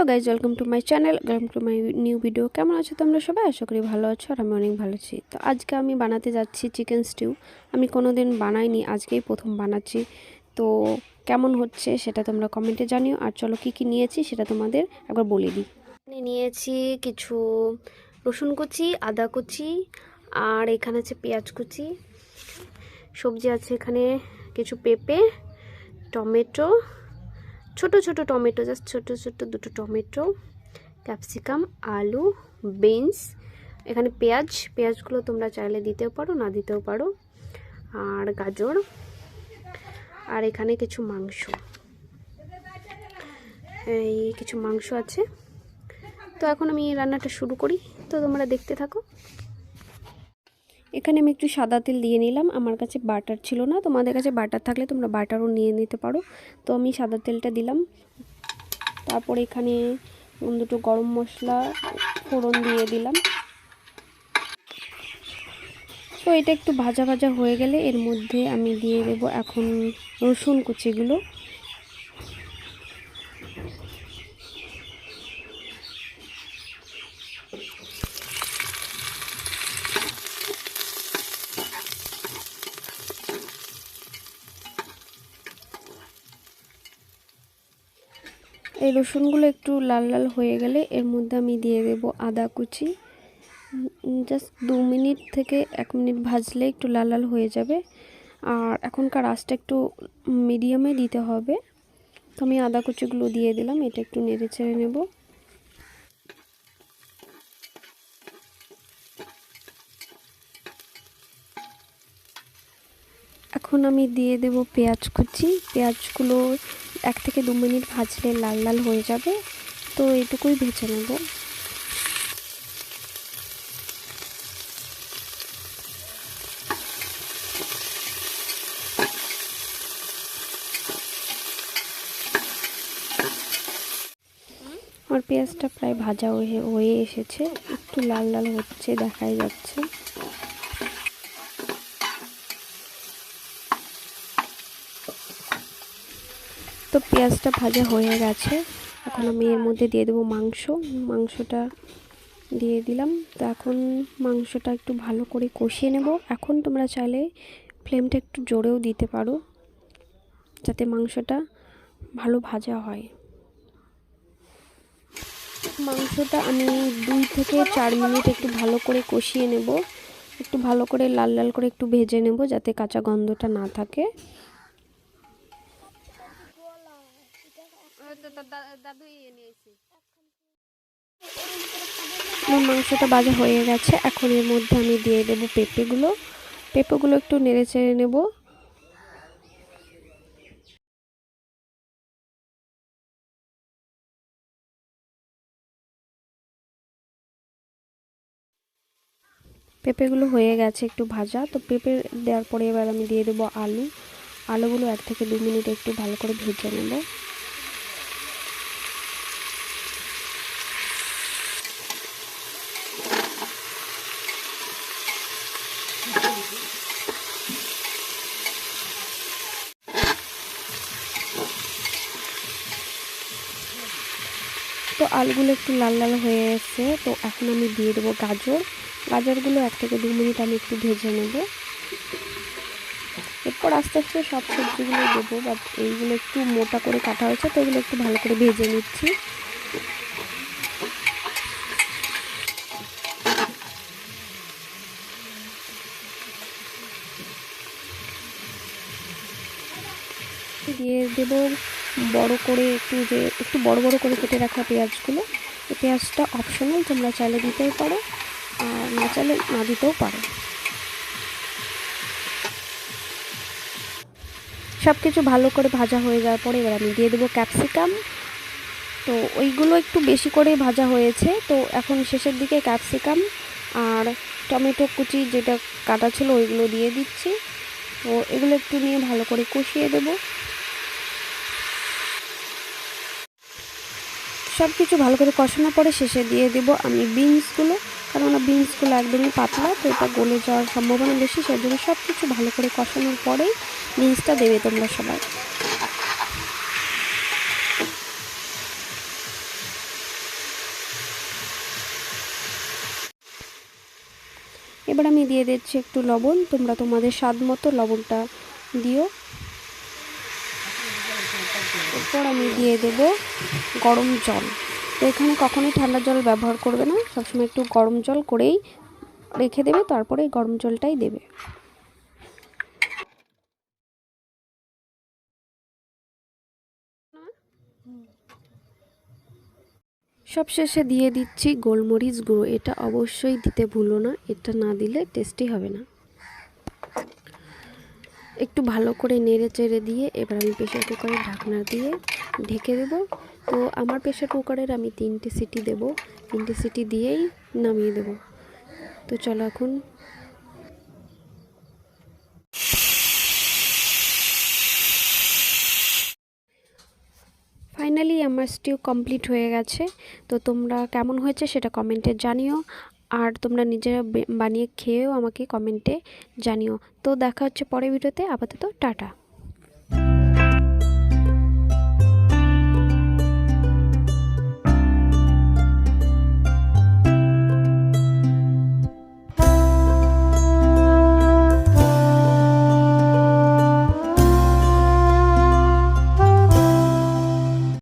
Guys, welcome to my channel, welcome to my new video. কেমন আছো তোমরা সবাই? আশা করি ভালো আছো আর আমি অনেক ভালো আছি। তো আজকে আমি বানাতে যাচ্ছি চিকেন স্টিউ। আমি কোনো দিন বানাইনি, আজকেই প্রথম বানাচ্ছি। তো কেমন হচ্ছে সেটা তোমরা কমেন্টে জানিও। আর চলো কী কী নিয়েছি সেটা তোমাদের একবার বলে দিই। নিয়েছি কিছু রসুন কুচি, আদা কুচি, আর এখানে আছে পেঁয়াজ কুচি। সবজি আছে এখানে কিছু পেঁপে, টমেটো, ছোট ছোট টমেটো, জাস্ট ছোট ছোট দুটো টমেটো, ক্যাপসিকাম, আলু, বিনস, এখানে পেঁয়াজগুলো তোমরা চাইলে দিতেও পারো, না দিতেও পারো, আর গাজর, আর এখানে কিছু মাংস, এই কিছু মাংস আছে। তো এখন আমি রান্নাটা শুরু করি, তো তোমরা দেখতে থাকো। এখানে আমি একটু সাদা তেল দিয়ে নিলাম। আমার কাছে বাটার ছিল না, তোমাদের কাছে বাটার থাকলে তোমরা বাটারও নিয়ে নিতে পারো। তো আমি সাদা তেলটা দিলাম। তারপর এখানে দুটো গরম মশলা ফোড়ন দিয়ে দিলাম। তো এটা একটু ভাজা ভাজা হয়ে গেলে এর মধ্যে আমি দিয়ে দেব এখন রসুন কুচিগুলো। এই রসুনগুলো একটু লাল লাল হয়ে গেলে এর মধ্যে আমি দিয়ে দেব আদা কুচি। জাস্ট 2 মিনিট থেকে 1 মিনিট ভাজলে একটু লাল লাল হয়ে যাবে। আর এখনকার আঁচটা একটু মিডিয়ামে দিতে হবে। তো আমি আদা কুচিগুলো দিয়ে দিলাম, এটা একটু নেড়ে চেড়ে নেব। এখন আমি দিয়ে দেব পেঁয়াজ কুচি। পেঁয়াজগুলো 1 থেকে 2 মিনিট ভাজলে লাল লাল হয়ে যাবে, তো এটুকুই ভেজে নেব। আমার পেঁয়াজটা প্রায় ভাজা হয়ে এসেছে, একটু লাল লাল হচ্ছে, দেখাই যাচ্ছে। তো পেঁয়াজটা ভাজা হয়ে গেছে, এখন আমি এর মধ্যে দিয়ে দেবো মাংসটা দিয়ে দিলাম। তো এখন মাংসটা একটু ভালো করে কষিয়ে নেব। এখন তোমরা চাইলে ফ্লেমটা একটু জোরেও দিতে পারো, যাতে মাংসটা ভালো ভাজা হয়। মাংসটা আমি 2 থেকে 4 মিনিট একটু ভালো করে কষিয়ে নেব, একটু ভালো করে লাল লাল করে একটু ভেজে নেব, যাতে কাঁচা গন্ধটা না থাকে। আমার মাংসটা ভাজা হয়ে গেছে, এখন এর মধ্যে আমি দিয়ে দেব পেঁপেগুলো একটু নেড়ে চেড়ে নেব। পেঁপেগুলো হয়ে গেছে একটু ভাজা। তো পেঁপে দেওয়ার পরে এবার আমি দিয়ে দেবো আলুগুলো 1 থেকে 2 মিনিট একটু ভালো করে ভেজে নেব। তো আলুগুলো একটু লাল লাল হয়ে এসেছে, তো এখন আমি দিয়ে দেবো গাজরগুলো 1 থেকে 2 মিনিট আমি একটু ভেজে নেব। এরপর আস্তে আস্তে সব সবজিগুলো দেবো, বাট এইগুলো একটু মোটা করে কাটা হয়েছে, তো এগুলো একটু ভালো করে ভেজে নিচ্ছি। দিয়ে দেব বড় করে একটু বড় বড় করে কেটে রাখা পেঁয়াজগুলো। এই পেঁয়াজটা অপশনাল, তোমরা চাইলে দিতেও পারো আর না চাইলে না দিতেও পারো। সব কিছু ভালো করে ভাজা হয়ে যাওয়ার পরে এবার আমি দিয়ে দেবো ক্যাপসিকাম। তো ওইগুলো একটু বেশি করে ভাজা হয়েছে, তো এখন শেষের দিকে ক্যাপসিকাম আর টমেটো কুচি যেটা কাটা ছিল ওইগুলো দিয়ে দিচ্ছি। তো এগুলো একটু নিয়ে ভালো করে কষিয়ে দেবো। সব কিছু ভালো করে কষানোর পরে শেষে দিয়ে দেবো আমি বিনসগুলো, কারণ বিনসগুলো একদমই পাতলা, তো এটা গলে যাওয়ার সম্ভাবনা বেশি, সেজন্য সব কিছু ভালো করে কষানোর পরেই বিনসটা দেবে তোমরা সবাই। এবার আমি দিয়ে দিচ্ছি একটু লবণ, তোমরা তোমাদের স্বাদ মতো লবণটা দিও। এরপর আমি দিয়ে দেব গরম জল। তো এখানে কখনোই ঠান্ডা জল ব্যবহার করবে না, সবসময় একটু গরম জল করেই রেখে দেবে, তারপরে গরম জলটাই দেবে। সবশেষে দিয়ে দিচ্ছি গোলমরিচ গুঁড়ো, এটা অবশ্যই দিতে ভুলো না, এটা না দিলে টেস্টি হবে না। একটু ভালো করে নেড়ে চেড়ে দিয়ে এবার আমি প্রেশার কুকারের ঢাকনা দিয়ে ঢেকে দেব। তো আমার প্রেশার কুকারের আমি 3টে সিটি দেব, 3টে সিটি দিয়েই নামিয়ে দেব। তো চলো এখন ফাইনালি আমার স্টিউ কমপ্লিট হয়ে গেছে। তো তোমরা কেমন হয়েছে সেটা কমেন্টে জানিও, আর তোমরা নিজেরা বানিয়ে খেয়েও আমাকে কমেন্টে জানিও। তো দেখা হচ্ছে পরের ভিডিওতে, আপাতত টাটা।